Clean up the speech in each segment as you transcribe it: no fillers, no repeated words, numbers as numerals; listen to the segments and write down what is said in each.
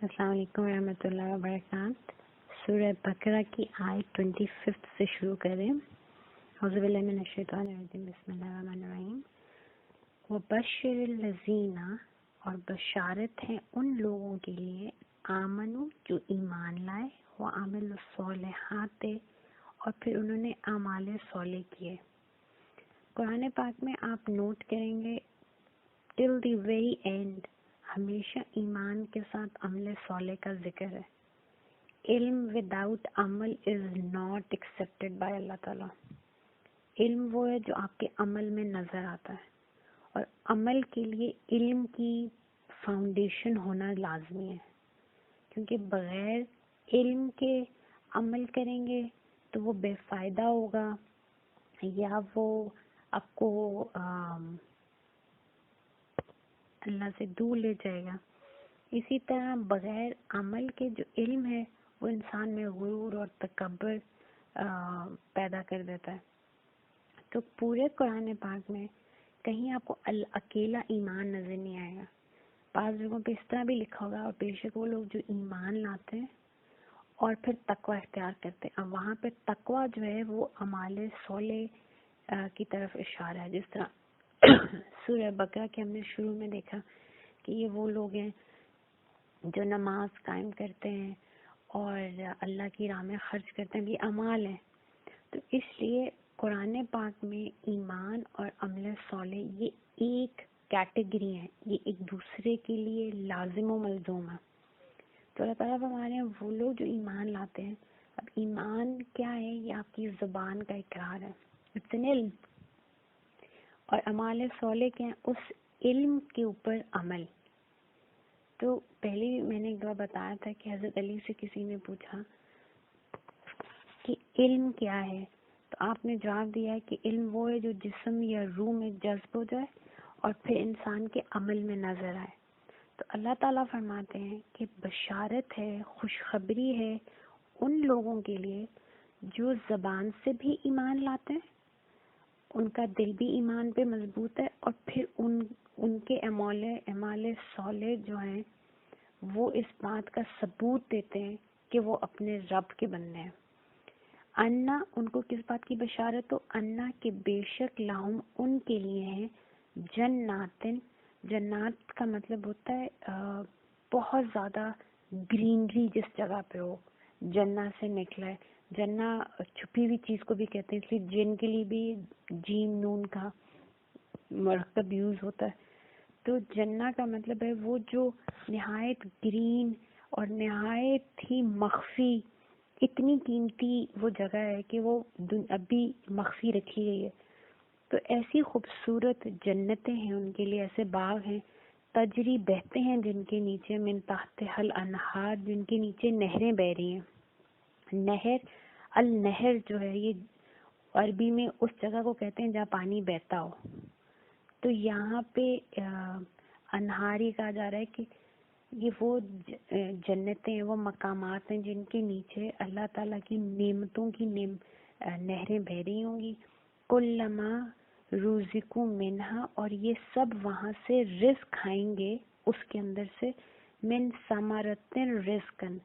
السلام علیکم ورحمۃ اللہ وبرکاتہ۔ سورہ بقرہ کی آیت 25 سے شروع کریں۔ اعوذ باللہ من الشیطان الرجیم، بسم اللہ الرحمن الرحیم۔ وبشر الذین، اور بشارت ہے ان لوگوں کے لیے، آمنو جو ایمان لائے، وعملوا الصالحات اور پھر انہوں نے اعمال صالح کیے۔ قرآن پاک میں آپ نوٹ کریں گے ٹل دی ویری اینڈ ہمیشہ ایمان کے ساتھ عمل صالح کا ذکر ہے۔ علم وداؤٹ عمل از ناٹ ایکسیپٹڈ بائی اللہ تعالیٰ۔ علم وہ ہے جو آپ کے عمل میں نظر آتا ہے، اور عمل کے لیے علم کی فاؤنڈیشن ہونا لازمی ہے، کیونکہ بغیر علم کے عمل کریں گے تو وہ بے فائدہ ہوگا، یا وہ آپ کو اللہ سے دور لے جائے گا۔ اسی طرح بغیر عمل کے جو علم ہے وہ انسان میں غرور اور تکبر پیدا کر دیتا ہے۔ تو پورے قرآن پاک میں کہیں آپ کو اکیلا ایمان نظر نہیں آئے گا۔ بعض جگہوں پہ اس طرح بھی لکھا ہوگا، اور بے شک وہ لوگ جو ایمان لاتے ہیں اور پھر تقوی اختیار کرتے ہیں۔ اب وہاں پہ تقوی جو ہے وہ اعمال صالح کی طرف اشارہ ہے، جس طرح سورہ بقرہ کے ہم نے شروع میں دیکھا کہ یہ وہ لوگ ہیں جو نماز قائم کرتے ہیں اور اللہ کی راہ میں خرچ کرتے ہیں، یہ اعمال ہیں۔ تو اس لیے قرآن پاک میں ایمان اور عمل صالح یہ ایک کیٹیگری ہے، یہ ایک دوسرے کے لیے لازم و ملزوم ہے۔ تو اللہ تعالیٰ فرما رہے ہیں وہ لوگ جو ایمان لاتے ہیں۔ اب ایمان کیا ہے؟ یہ آپ کی زبان کا اقرار ہے، اٹس این علم، اور اعمال صالح کے ہیں اس علم کے اوپر عمل۔ تو پہلے میں نے ایک بار بتایا تھا کہ حضرت علی سے کسی نے پوچھا کہ علم کیا ہے، تو آپ نے جواب دیا کہ علم وہ ہے جو جسم یا روح میں جذب ہو جائے اور پھر انسان کے عمل میں نظر آئے۔ تو اللہ تعالیٰ فرماتے ہیں کہ بشارت ہے، خوشخبری ہے ان لوگوں کے لیے جو زبان سے بھی ایمان لاتے ہیں، ان کا دل بھی ایمان پہ مضبوط ہے، اور پھر ان کے اعمال صالح جو ہیں وہ اس بات کا ثبوت دیتے ہیں کہ وہ اپنے رب کے بندے ہیں۔ انا، ان کو کس بات کی بشارت ہو؟ انا کہ بے شک لہم ان کے لیے ہیں جناتن، جنات کا مطلب ہوتا ہے بہت زیادہ گرینری جس جگہ پہ ہو، جنہ سے نکلا ہے۔ جنہ چھپی ہوئی چیز کو بھی کہتے ہیں، اس لیے جن کے لیے بھی جیم نون کا مرکب یوز ہوتا ہے۔ تو جنہ کا مطلب ہے وہ جو نہایت گرین اور نہایت ہی مخفی، اتنی قیمتی وہ جگہ ہے کہ وہ ابھی مخفی رکھی گئی ہے۔ تو ایسی خوبصورت جنتیں ہیں ان کے لیے، ایسے باغ ہیں، تجری بہتے ہیں جن کے نیچے، من تحت الانہار، جن کے نیچے نہریں بہ رہی ہیں۔ نہر، النہر جو ہے یہ عربی میں اس جگہ کو کہتے ہیں جہاں پانی بہتا ہو۔ تو یہاں پہ انہار ہی کہا جا رہا ہے کہ یہ وہ جنتیں ہیں، وہ مقامات ہیں جن کے نیچے اللہ تعالیٰ کی نعمتوں کی نہریں بہ رہی ہوں گی۔ کلما رزقوا منہا، اور یہ سب وہاں سے رزق کھائیں گے، اس کے اندر سے، من ثمرۃ رزقاً،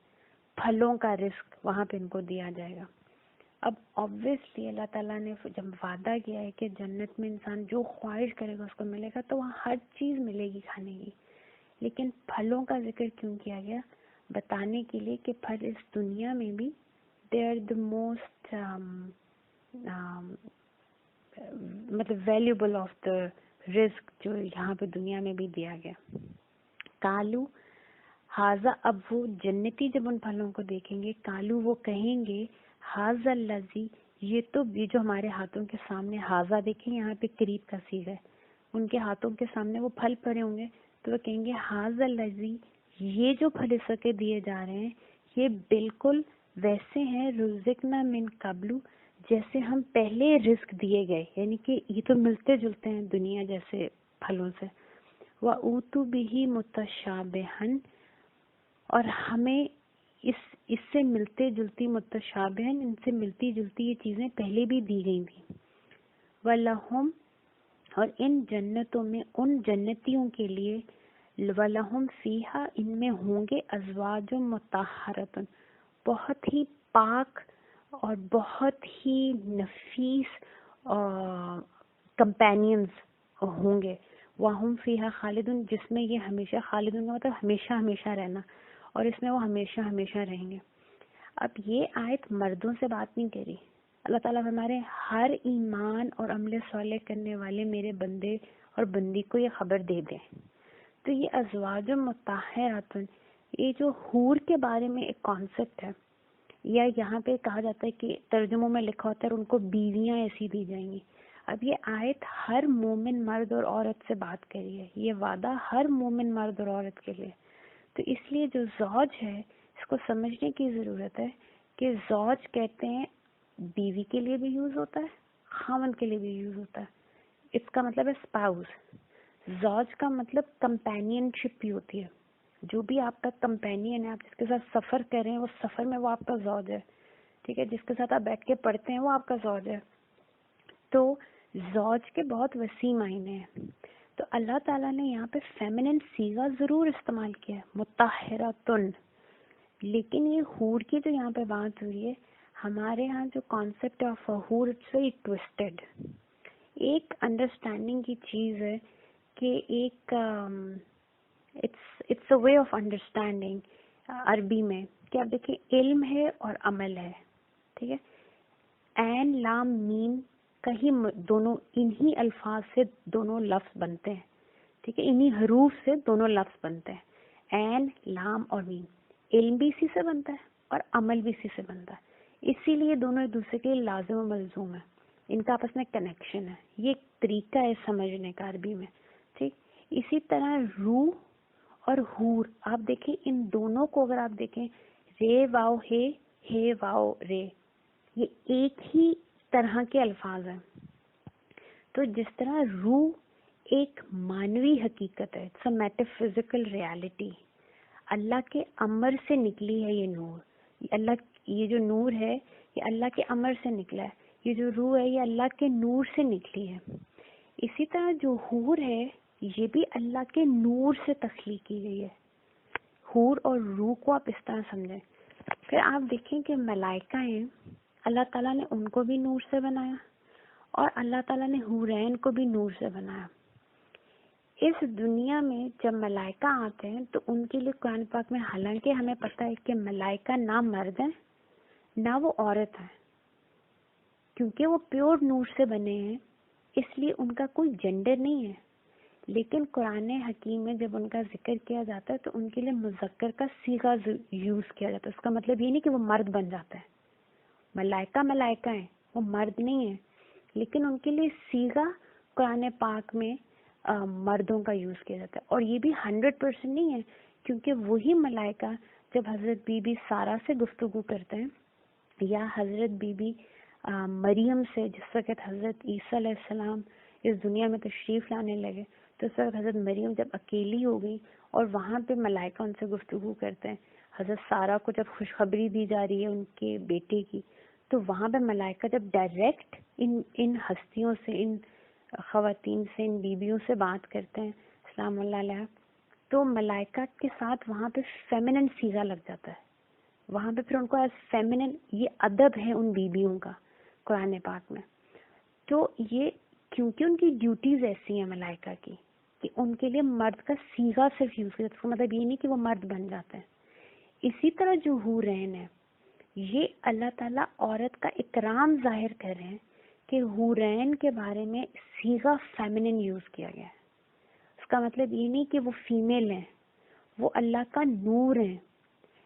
پھلوں کا رزق وہاں پہ ان کو دیا جائے گا۔ اب obviously اللہ تعالیٰ نے جب وعدہ کیا ہے کہ جنت میں انسان جو خواہش کرے گا اس کو ملے گا، تو وہاں ہر چیز ملے گی کھانے کی، لیکن پھلوں کا ذکر کیوں کیا گیا؟ بتانے کے لیے کہ پھل اس دنیا میں بھی they are the most مطلب valuable of the رزق جو یہاں پہ دنیا میں بھی دیا گیا۔ کالو حاضہ، اب وہ جنتی جب ان پھلوں کو دیکھیں گے، کالو وہ کہیں گے، حاضہ الذی، یہ تو جو ہمارے ہاتھوں کے سامنے، حاضہ دیکھیں یہاں پہ قریب کا صیغہ ہے، ان کے ہاتھوں کے سامنے وہ پھل پڑے ہوں گے، تو وہ کہیں گے حاضہ الذی، یہ جو پھل اس وقت دیے جا رہے ہیں یہ بالکل ویسے ہیں رزقنا من قبل، جیسے ہم پہلے رزق دیے گئے، یعنی کہ یہ تو ملتے جلتے ہیں دنیا جیسے پھلوں سے۔ وَأُوتُوا بِهِ مُتَشَابِهًا، اور ہمیں اس سے ملتے جلتی، متشابہن، ان سے ملتی جلتی یہ چیزیں پہلے بھی دی گئی تھیں۔ وَلَهُمْ، اور ان جنتوں میں ان جنتیوں کے لیے، وَلَهُمْ فِيهَا ان میں ہوں گے ازواج مطہرۃ بہت ہی پاک اور بہت ہی نفیس کمپینینز ہوں گے. وَهُمْ فِيهَا خالدون جس میں یہ ہمیشہ خالدون کا مطلب ہمیشہ ہمیشہ رہنا اور اس میں وہ ہمیشہ ہمیشہ رہیں گے. اب یہ آیت مردوں سے بات نہیں کری. اللہ تعالیٰ ہمارے ہر ایمان اور عمل صالح کرنے والے میرے بندے اور بندی کو یہ خبر دے دیں. تو یہ ازواج مطہرات یہ جو حور کے بارے میں ایک کانسیپٹ ہے، یا یہاں پہ کہا جاتا ہے کہ ترجموں میں لکھا ہوتا ہے ان کو بیویاں ایسی دی جائیں گی. اب یہ آیت ہر مومن مرد اور عورت سے بات کری ہے، یہ وعدہ ہر مومن مرد اور عورت کے لیے. تو اس لیے جو زوج ہے اس کو سمجھنے کی ضرورت ہے کہ زوج کہتے ہیں بیوی کے لیے بھی یوز ہوتا ہے، خاوند کے لیے بھی یوز ہوتا ہے. اس کا مطلب ہے اسپاؤس. زوج کا مطلب کمپینین شپ بھی ہوتی ہے. جو بھی آپ کا کمپینین ہے، آپ جس کے ساتھ سفر کر رہے ہیں، وہ سفر میں وہ آپ کا زوج ہے. ٹھیک ہے، جس کے ساتھ آپ بیٹھ کے پڑھتے ہیں وہ آپ کا زوج ہے. تو زوج کے بہت وسیع معنی ہیں. تو اللہ تعالیٰ نے یہاں پہ فیمنن صیغہ ضرور استعمال کیا ہے، مطہراتن. لیکن یہ حور کی جو یہاں پہ بات ہوئی ہے، ہمارے ہاں جو کانسیپٹ آف حور اٹس ویری ٹوسٹڈ. ایک انڈرسٹینڈنگ کی چیز ہے کہ ایک it's a way of understanding عربی میں کہ آپ دیکھیں علم ہے اور عمل ہے. ٹھیک ہے، عین لام میم کہیں دونوں انہی الفاظ سے دونوں لفظ بنتے ہیں. ٹھیک ہے، انہی حروف سے دونوں لفظ بنتے ہیں، عین لام اور میم. علم بھی اسی سے بنتا ہے اور عمل بھی اسی سے بنتا ہے. اسی لیے دونوں ایک دوسرے کے لیے لازم و ملزوم ہے، ان کا آپس میں کنیکشن ہے. یہ ایک طریقہ ہے سمجھنے کا عربی میں. ٹھیک، اسی طرح روح اور حور آپ دیکھیں ان دونوں کو اگر آپ دیکھیں رے واؤ ہے واؤ رے، یہ ایک ہی طرح کے الفاظ ہیں. تو جس طرح روح ایک مانوی حقیقت ہے، اٹس اے میٹافزیکل ریالٹی. اللہ کے امر سے نکلی ہے یہ نور. یہ جو نور ہے یہ اللہ کے امر سے نکلا ہے. یہ جو روح ہے یہ اللہ کے نور سے نکلی ہے. اسی طرح جو حور ہے یہ بھی اللہ کے نور سے تخلیق کی گئی ہے. حور اور روح کو آپ اس طرح سمجھیں. پھر آپ دیکھیں کہ ملائکہ ہیں، اللہ تعالیٰ نے ان کو بھی نور سے بنایا اور اللہ تعالیٰ نے حورین کو بھی نور سے بنایا. اس دنیا میں جب ملائکہ آتے ہیں تو ان کے لیے قرآن پاک میں حالانکہ ہمیں پتہ ہے کہ ملائکہ نہ مرد ہیں نہ وہ عورت ہیں، کیونکہ وہ پیور نور سے بنے ہیں اس لیے ان کا کوئی جینڈر نہیں ہے. لیکن قرآن حکیم میں جب ان کا ذکر کیا جاتا ہے تو ان کے لیے مذکر کا صیغہ یوز کیا جاتا ہے. اس کا مطلب یہ نہیں کہ وہ مرد بن جاتا ہے. ملائکہ ملائکہ ہیں، وہ مرد نہیں ہیں، لیکن ان کے لیے صیغہ قرآن پاک میں مردوں کا یوز کیا جاتا ہے. اور یہ بھی 100% نہیں ہے، کیونکہ وہی ملائکہ جب حضرت بی بی سارہ سے گفتگو کرتے ہیں یا حضرت بی بی مریم سے، جس وقت حضرت عیسیٰ علیہ السلام اس دنیا میں تشریف لانے لگے تو اس وقت حضرت مریم جب اکیلی ہو گئی اور وہاں پہ ملائکہ ان سے گفتگو کرتے ہیں، حضرت سارہ کو جب خوشخبری دی جا رہی ہے ان کے بیٹے کی، تو وہاں پہ ملائکہ جب ڈائریکٹ ان ہستیوں سے، ان خواتین سے، ان بیویوں سے بات کرتے ہیں سلام اللہ علیہ، تو ملائکہ کے ساتھ وہاں پہ فیمنن صیغہ لگ جاتا ہے. وہاں پہ پھر ان کو ایز فیمنن، یہ ادب ہے ان بیویوں کا قرآن پاک میں. تو یہ کیونکہ ان کی ڈیوٹیز ایسی ہیں ملائکہ کی کہ ان کے لیے مرد کا صیغہ صرف یوز کرتا ہے. اس کا مطلب یہ نہیں کہ وہ مرد بن جاتے ہیں. اسی طرح جو حورین ہیں یہ اللہ تعالیٰ عورت کا اکرام ظاہر کر رہے ہیں کہ حورین کے بارے میں صیغہ فیمنن یوز کیا گیا ہے. اس کا مطلب یہ نہیں کہ وہ فیمیل ہیں، وہ اللہ کا نور ہیں،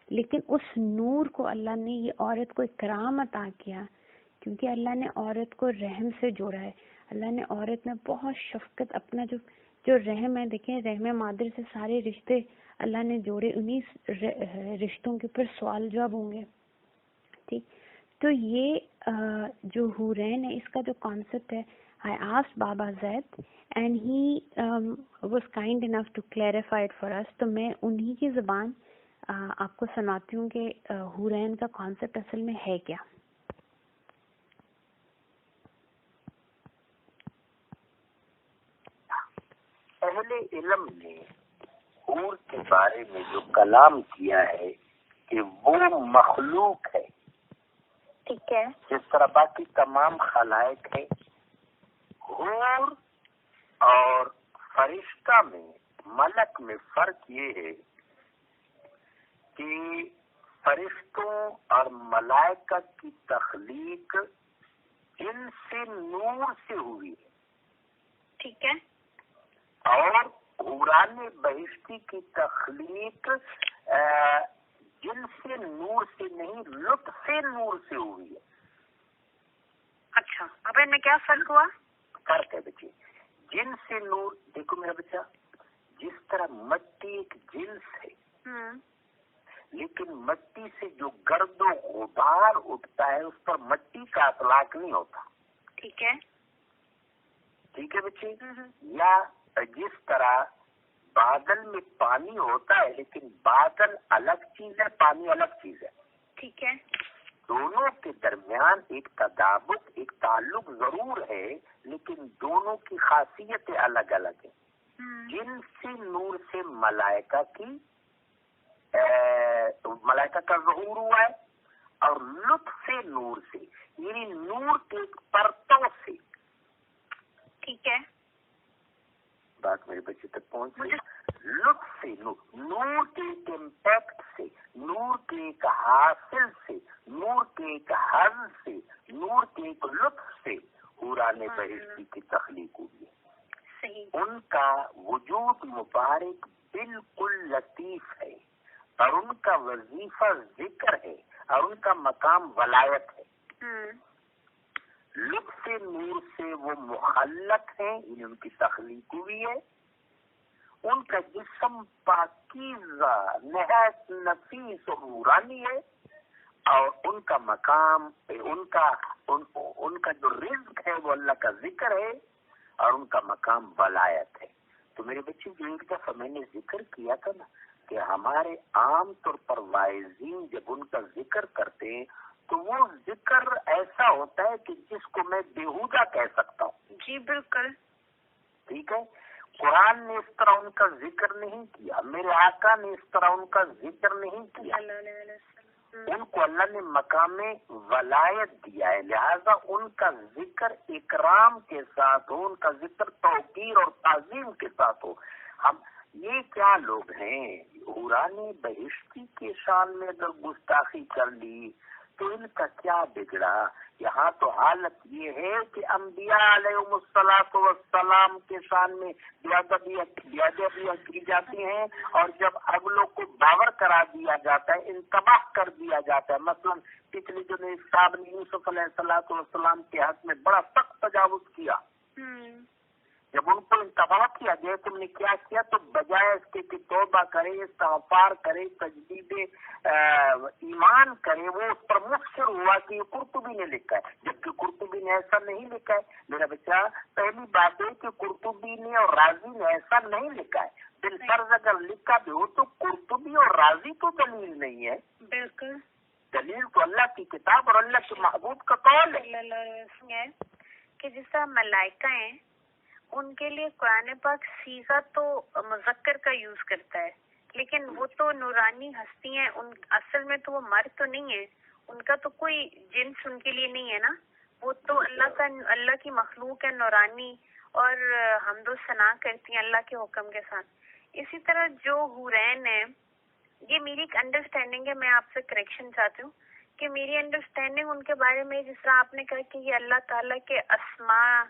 لیکن اس نور کو اللہ نے یہ عورت کو اکرام عطا کیا کیونکہ اللہ نے عورت کو رحم سے جوڑا ہے. اللہ نے عورت میں بہت شفقت، اپنا جو رحم ہے، دیکھیں رحم مادر سے سارے رشتے اللہ نے جوڑے، انہی رشتوں کے اوپر سوال جواب ہوں گے. ٹھیک، تو یہ جو حورین ہے اس کا جو کانسیپٹ ہے، I asked Baba Zaid and he was kind enough to clarify it for us. تو میں انہی کی زبان آپ کو سناتی ہوں کہ حورین کا کانسیپٹ اصل میں ہے کیا. اہل علم نے حور کے بارے میں جو کلام کیا ہے کہ وہ مخلوق ہے، ٹھیک ہے، جس طرح باقی تمام خلائق ہے، حور اور فرشتہ میں، ملک میں فرق یہ ہے کہ فرشتوں اور ملائکہ کی تخلیق جن سے نور سے ہوئی ہے، ٹھیک ہے، اور حوران بہشتی کی تخلیق جن سے نور سے نہیں، لطف نور سے ہوئی ہے۔ اچھا، اب ان میں کیا فرق ہوا؟ فرق ہے بچے، جن سے نور، دیکھو میرا بچہ، جس طرح مٹی ایک جنس ہے، لیکن مٹی سے جو گرد و غبار اٹھتا ہے اس پر مٹی کا اطلاق نہیں ہوتا، ٹھیک ہے، ٹھیک ہے بچے، یا جس طرح بادل میں پانی ہوتا ہے لیکن بادل الگ چیز ہے، پانی الگ چیز ہے، ٹھیک ہے، دونوں کے درمیان ایک تدابق، ایک تعلق ضرور ہے، لیکن دونوں کی خاصیتیں الگ الگ ہیں۔ جن سے نور سے ملائکہ کا ظہور ہوا ہے، اور لطف نور سے یعنی نور کے پرتوں سے، ٹھیک ہے، بات میرے بچے تک پہنچ گئی، لطف سے نور کے ایک امپیکٹ سے، نور کے ایک حاصل سے، نور کے ایک حظ سے، نور کے ایک لطف سے حوران بہشتی کی تخلیق ہوئی ہے۔ ان کا وجود مبارک بالکل لطیف ہے، اور ان کا وظیفہ ذکر ہے، اور ان کا مقام ولایت ہے۔ لطف نور سے وہ مخلق ہیں، یعنی ان کی تخلیق ہوئی ہے۔ ان کا جسم پاکیزہ، نہایت نفیس اور نورانی ہے، اور ان کا مقام، ان کا جو رزق ہے وہ اللہ کا ذکر ہے، اور ان کا مقام ولایت ہے۔ تو میرے بچے، جو ایک دفعہ میں نے ذکر کیا تھا نا کہ ہمارے عام طور پر واعظین جب ان کا ذکر کرتے ہیں تو وہ ذکر ایسا ہوتا ہے کہ جس کو میں بیہودہ کہہ سکتا ہوں۔ جی بالکل، ٹھیک ہے، قرآن نے اس طرح ان کا ذکر نہیں کیا، میرے آقا نے اس طرح ان کا ذکر نہیں کیا، ان کو اللہ نے مقام ولایت دیا ہے، لہذا ان کا ذکر اکرام کے ساتھ ہو، ان کا ذکر توقیر اور تعظیم کے ساتھ ہو۔ ہم یہ کیا لوگ ہیں، حوران بہشتی کے شان میں اگر گستاخی کر لی تو ان کا کیا بگڑا؟ یہاں تو حالت یہ ہے کہ انبیاء علیہم السلام کے شان میں بیادبیاں کی جاتی ہیں، اور جب اگلوں کو باور کرا دیا جاتا ہے، انتباہ کر دیا جاتا ہے۔ مثلا پچھلے جو صاحب نے یوسف علیہ السلام کے حق میں بڑا سخت تجاوز کیا، جب ان کو انتباہ کیا گیا تم نے کیا کیا، تو بجائے اس کے کہ توبہ کرے، استغفار کرے، تجدید ایمان کرے، وہ اس پر مصر ہوا کہ یہ قرطبی نے لکھا ہے، جبکہ قرطبی نے ایسا نہیں لکھا ہے۔ میرا بچہ، پہلی بات ہے کہ قرطبی نے اور رازی نے ایسا نہیں لکھا ہے، بالفرض اگر لکھا بھی ہو تو قرطبی اور رازی تو دلیل نہیں ہے۔ بالکل، دلیل تو اللہ کی کتاب اور اللہ کے محبوب کا قول ہے کہ جس طرح ملائکہ ہیں ان کے لیے قرآن پاک صیغہ تو مذکر کا یوز کرتا ہے، لیکن وہ تو نورانی ہستی ہیں، ان اصل میں تو وہ مرد تو نہیں ہے، ان کا تو کوئی جنس ان کے لیے نہیں ہے نا، وہ تو اللہ کی مخلوق ہے، نورانی، اور حمد و ثنا کرتی ہیں اللہ کے حکم کے ساتھ۔ اسی طرح جو حورین ہیں، یہ میری ایک انڈرسٹینڈنگ ہے، میں آپ سے کریکشن چاہتی ہوں کہ میری انڈرسٹینڈنگ ان کے بارے میں، جس طرح آپ نے کہا کہ یہ اللہ تعالیٰ کے اسماء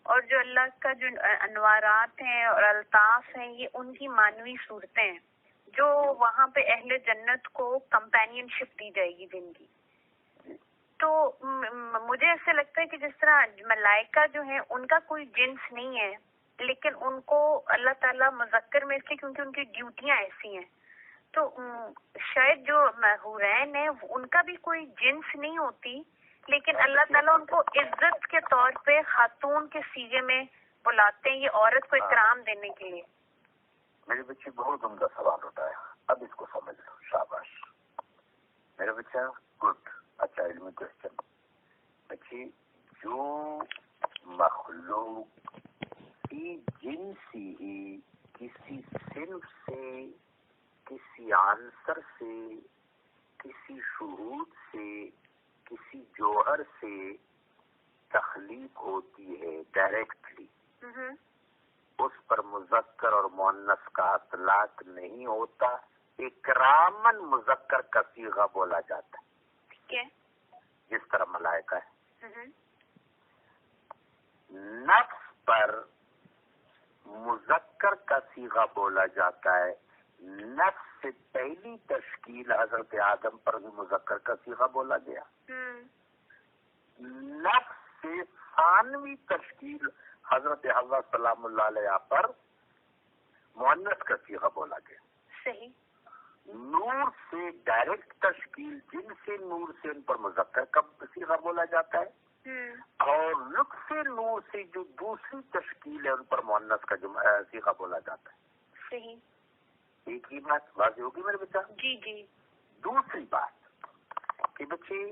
اور جو اللہ کا جو انوارات ہیں اور الطاف ہیں، یہ ان کی معنوی صورتیں ہیں جو وہاں پہ اہل جنت کو کمپینین شپ دی جائے گی جن کی۔ تو مجھے ایسے لگتا ہے کہ جس طرح ملائکہ جو ہیں ان کا کوئی جنس نہیں ہے، لیکن ان کو اللہ تعالیٰ مذکر میں اس لیے کیونکہ ان کی ڈیوٹیاں ایسی ہیں، تو شاید جو حورین ہیں ان کا بھی کوئی جنس نہیں ہوتی، لیکن اللہ تعالیٰ ان کو عزت کے طور پہ خاتون کے سیغے میں بلاتے ہیں، یہ عورت کو اکرام دینے کے لیے۔ میرے بچے، بہت عمدہ سوال ہوتا ہے، اب اس کو سمجھ لو، شاباش میرے بچہ، گڈ، اچھا علمی کوشچن۔ بچے، جو مخلوق کی جنسی ہی کسی صنف سے کسی عنصر سے، کسی شہود سے، کسی جوہر سے تخلیق ہوتی ہے ڈائریکٹلی، اس پر مذکر اور مؤنث کا اطلاق نہیں ہوتا، اکراماً مذکر کا صیغہ بولا جاتا ہے، جس طرح ملائکہ ہے۔ نفس پر مذکر کا صیغہ بولا جاتا ہے، نفس سے پہلی تشکیل حضرت آدم پر بھی مذکر کا صیغہ بولا گیا، نفس سے ثانوی تشکیل حضرت حوا سلام اللہ علیہ پر مؤنث کا صیغہ بولا گیا۔ صحیح۔ نور سے ڈائریکٹ تشکیل، جن سے نور سے ان پر مذکر کا صیغہ بولا جاتا ہے، اور لطف نور سے جو دوسری تشکیل ہے ان پر مؤنث کا صیغہ بولا جاتا ہے۔ صحیح۔ ایک ہی بات واضح ہوگی میرے بچہ؟ جی جی۔ دوسری بات کہ بچے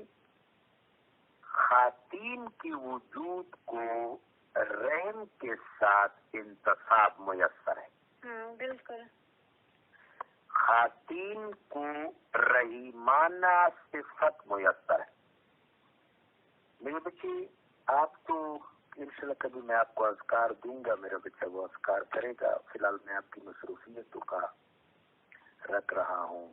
خواتین کی وجود کو رحم کے ساتھ انتصاب میسر ہے۔ بالکل۔ خواتین کو رحیمانہ صفت میسر ہے۔ میرے بچے آپ تو انشاءاللہ کبھی میں آپ کو اذکار دوں گا، میرا بچہ وہ اذکار کرے گا، فی الحال میں آپ کی مصروفیتوں کا رکھ رہا ہوں،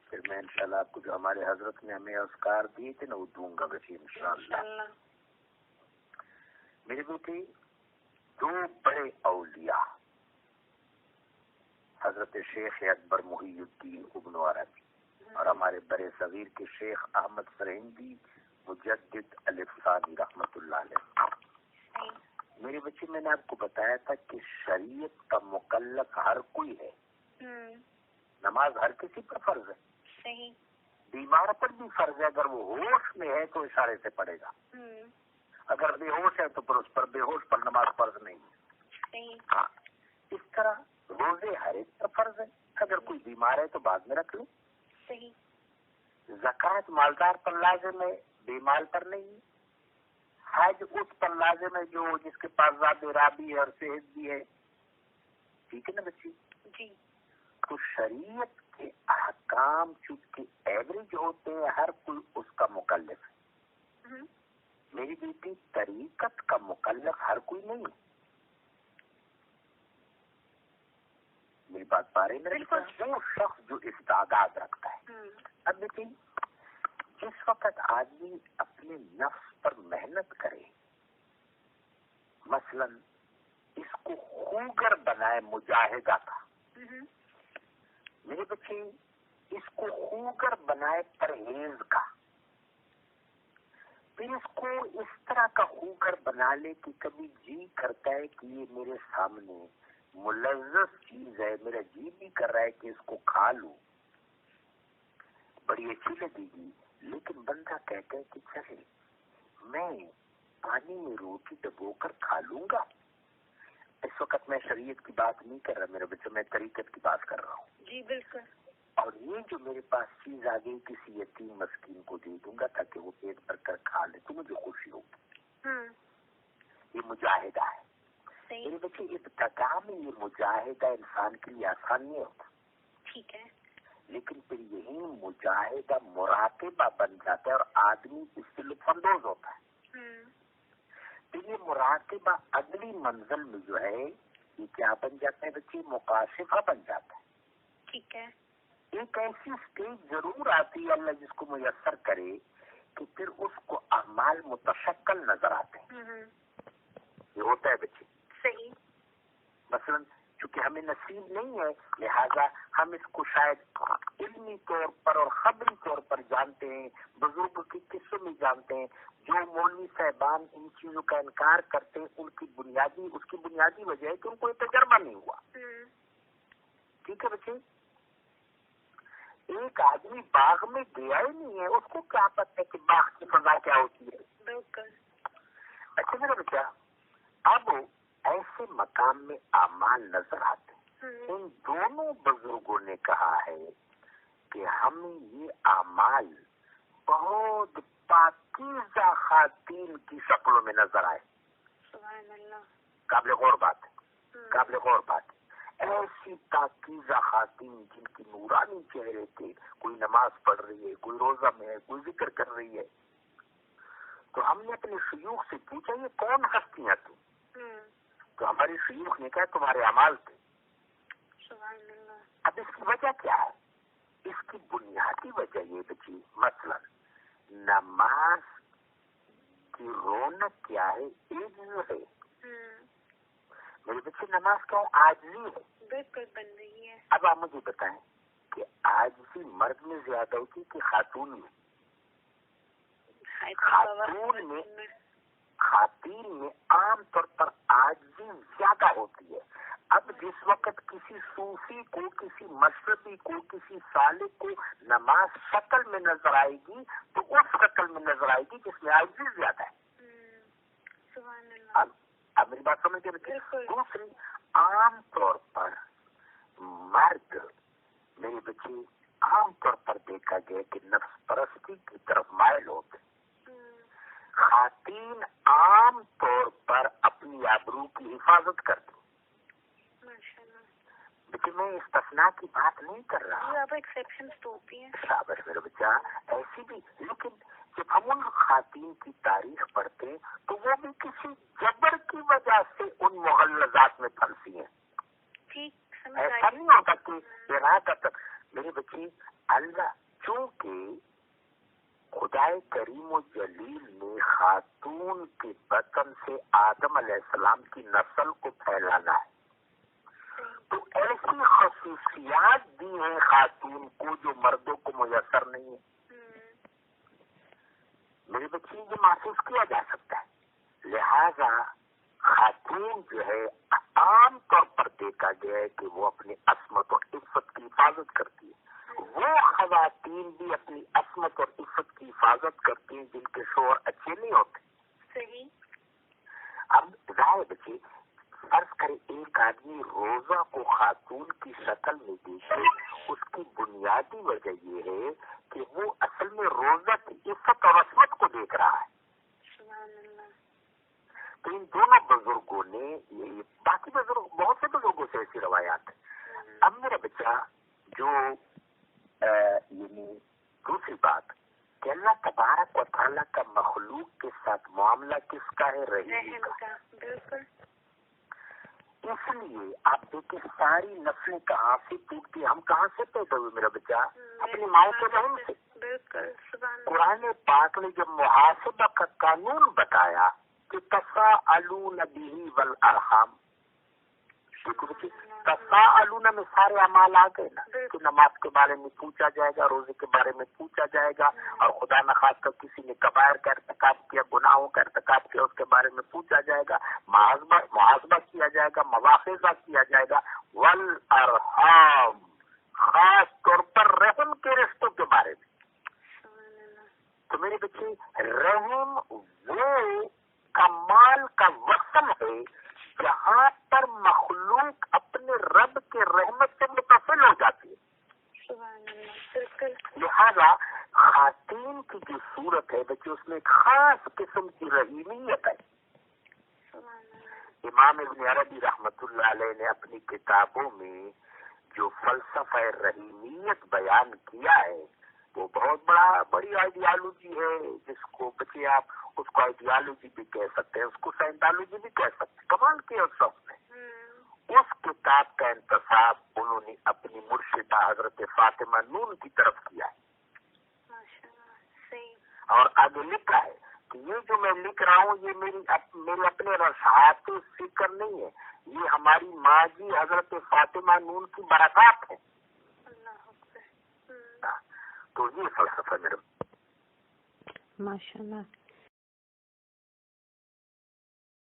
پھر میں انشاءاللہ آپ کو جو ہمارے حضرت نے ہمیں اذکار دیے تھے نا وہ دوں گا بچے انشاءاللہ۔ میرے بیٹے دو بڑے اولیاء حضرت شیخ اکبر محی الدین ابن عربی اور ہمارے بڑے صغیر کے شیخ احمد سرہندی مجدد الف ثانی رحمت اللہ علیہ۔ میرے بچے میں نے آپ کو بتایا تھا کہ شریعت کا مکلف ہر کوئی ہے، نماز ہر کسی پر فرض ہے، صحیح، بیمار پر بھی فرض ہے، اگر وہ ہوش میں ہے تو اشارے سے پڑھے گا، اگر بے ہوش ہے تو پھر اس پر بے ہوش پر نماز فرض نہیں ہے۔ ہاں، اس طرح روزے ہر ایک پر فرض ہے، اگر کوئی بیمار ہے تو بعد میں رکھ لیں۔ صحیح۔ زکوٰۃ مالدار پر لازم ہے، بے مال پر نہیں ہے۔ حج اس پر لازم ہے جو جس کے پاس ذات رابی ہے اور صحت بھی ہے، ٹھیک ہے نا بچی؟ جی۔ تو شریعت کے احکام چونکہ ایوریج ہوتے ہیں، ہر کوئی اس کا مکلف ہے۔ میری بیٹی طریقت کا مکلف ہر کوئی نہیں ہے، میری بات پا رہی ہے؟ وہ شخص جو استعداد رکھتا ہے۔ اب دیکھیں، جس وقت آدمی اپنے نفس پر محنت کرے، مثلا اس کو خوگر بنائے مجاہدہ کا، میرے بچے اس کو خوگر بنائے پرہیز کا، پھر اس کو اس طرح کا خوگر بنا لے کہ کبھی جی کرتا ہے کہ یہ میرے سامنے ملذذ چیز ہے، میرا جی بھی کر رہا ہے کہ اس کو کھا لوں، بڑی اچھی لگے گی، لیکن بندہ کہتا ہے کہ چلے میں پانی میں روٹی ڈبو کر کھا لوں گا۔ اس وقت میں شریعت کی بات نہیں کر رہا میرے بچے، میں طریقت کی بات کر رہا ہوں۔ جی بالکل۔ اور یہ جو میرے پاس چیز آ گئی کسی یتیم مسکین کو دے دوں گا تاکہ وہ پیٹ بھر کر کھا لے تو مجھے خوشی ہوگی، یہ مجاہدہ ہے۔ میرے بچے ابتدا میں یہ مجاہدہ انسان کے لیے آسان نہیں ہوتا، ٹھیک ہے، لیکن پھر یہی مجاہدہ مراقبہ بن جاتا ہے اور آدمی اس سے لطف اندوز ہوتا ہے۔ تو یہ مراقبہ اگلی منزل میں جو ہے یہ کیا بن جاتا ہے بچے؟ مکاشفہ بن جاتا ہے۔ ٹھیک ہے۔ ایک ایسی اسٹیج ضرور آتی ہے اللہ جس کو میسر کرے کہ پھر اس کو اعمال متشکل نظر آتے ہیں، یہ ہوتا ہے بچے۔ صحیح۔ مثلا چونکہ ہمیں نصیب نہیں ہے لہذا ہم اس کو شاید علمی طور پر اور خبری طور پر جانتے ہیں، بزرگوں کی قصوں میں جانتے ہیں، جو مولوی صاحبان ان چیزوں کا انکار کرتے ہیں اس کی بنیادی وجہ ہے کہ ان کو یہ تجربہ نہیں ہوا۔ ٹھیک ہے بچے؟ ایک آدمی باغ میں گیا ہی نہیں ہے، اس کو کیا پتہ ہے کہ باغ کی فضا کیا ہوتی ہے؟ بالکل۔ اچھا میرا بچہ، اب ایسے مقام میں اعمال نظر آتے ہیں۔ ان دونوں بزرگوں نے کہا ہے کہ ہمیں یہ اعمال بہت پاکیزہ خواتین کی شکلوں میں نظر آئے۔ سبحان اللہ۔ قابل غور بات ہے، قابل غور بات ہے۔ ایسی پاکیزہ خواتین جن کی نورانی چہرے تھے، کوئی نماز پڑھ رہی ہے، کوئی روزہ میں ہے، کوئی ذکر کر رہی ہے. تو ہم نے اپنے شیوخ سے پوچھا یہ کون ہستیاں تھیں؟ تو ہمارے شیوخ نے کہا تمہارے اعمال تھے. اب اس کی وجہ کیا ہے؟ اس کی بنیادی وجہ یہ بچی، مثلا نماز کی رونق کیا ہے؟ عجز ہے. میرے بچے نماز کیا ہے؟ عاجزی ہے. بالکل بن رہی ہے. اب آپ مجھے بتائیں کہ عاجزی مرد میں زیادہ ہوتی کہ خاتون میں؟ خواتین میں عام طور پر عاجزی زیادہ ہوتی ہے. اب جس وقت کسی صوفی کو، کسی مشرقی کو، کسی سالک کو نماز شکل میں نظر آئے گی تو اس شکل میں نظر آئے گی جس میں عاجزی زیادہ ہے. اب میری بات سمجھ گئے؟ دوسری، عام طور پر مرد، میرے بچے، عام طور پر دیکھا گیا کہ نفس پرستی کی طرف مائل ہوتے. خواتین عام طور پر اپنی آبرو کی حفاظت کرتی. لیکن میں استثناء کی بات نہیں کر رہا. شاباش میرا بچہ، ایسی بھی. لیکن جب ہم ان خواتین کی تاریخ پڑھتے ہیں تو وہ بھی کسی جبر کی وجہ سے ان مغلظات میں پھنسی ہیں. ایسا نہیں ہوتا کہ ارادہ تک. میرے بچے، اللہ چونکہ خدائے کریم و جلیل نے خاتون کے بطن سے آدم علیہ السلام کی نسل کو پھیلانا ہے تو ایسی خصوصیات دی ہیں خاتون کو جو مردوں کو میسر نہیں ہے. میرے بچے، یہ محسوس کیا جا سکتا ہے. لہذا خاتون جو ہے عام طور پر دیکھا گیا ہے کہ وہ اپنی عصمت اور عفت کی حفاظت کرتی ہے. وہ خواتین بھی اپنی عصمت اور عفت کی حفاظت کرتی ہیں جن کے شوہر اچھے نہیں ہوتے. صحیح. اب ظاہر بچے، فرض کرے ایک آدمی روزہ کو خاتون کی شکل میں دیکھے، اس کی بنیادی وجہ یہ ہے کہ وہ اصل میں روزہ کی عفت اور عصمت کو دیکھ رہا ہے. تو ان دونوں بزرگوں نے، یہ باقی بزرگ، بہت سے بزرگوں سے ایسی روایات ہیں. اب میرا بچہ، جو یعنی دوسری بات کہ اللہ تبارک و تعالیٰ کا مخلوق کے ساتھ معاملہ کس کا ہے؟ رحیم کا. بالکل. اس لیے آپ دیکھیں ساری نسلیں کہاں سے ٹوٹتی. ہم کہاں سے پیدا ہوئے میرا بچہ؟ اپنی ماؤں کے رحم سے. بالکل. قرآن پاک نے جب محاسبہ کا قانون بتایا کہ تساءلون بہ والارحام، دیکھو بچے، تساءلون میں سارے اعمال آ گئے نا کہ نماز کے بارے میں پوچھا جائے گا، روزے کے بارے میں پوچھا جائے گا، اور خدا نخواستہ کسی نے کبائر کا ارتکاب کیا، گناہوں کا ارتکاب کیا، اس کے بارے میں پوچھا جائے گا، محاسبہ کیا جائے گا، مواخذہ کیا جائے گا. والارحام، خاص طور پر رحم کے رشتوں کے بارے میں. تو میرے بچے، رحم وہ کمال کا وصل ہے جہاں پر مخلوق اپنے رب کے رحمت سے متصل ہو جاتی ہے. لہذا خواتین کی جو صورت ہے بچے، اس میں ایک خاص قسم کی رحیمیت ہے. امام ابن عربی رحمت اللہ علیہ نے اپنی کتابوں میں جو فلسفہ رحیمیت بیان کیا ہے وہ بہت بڑی آئیڈیالوجی ہے، جس کو بچے آپ اس کو آئیڈیالوجی بھی کہہ سکتے ہیں، اس کو سائنٹالوجی بھی کہہ سکتے ہیں. کمال کیا اس وقت نے. اس کتاب کا انتساب انہوں نے اپنی مرشدہ حضرت فاطمہ نون کی طرف کیا ہے. اور آگے لکھا ہے کہ یہ جو میں لکھ رہا ہوں یہ میرے اپنے رسحات فکر نہیں ہے، یہ ہماری ماں جی حضرت فاطمہ نون کی برکات ہے. تو یہ فلسفہ میرا. ماشاء اللہ.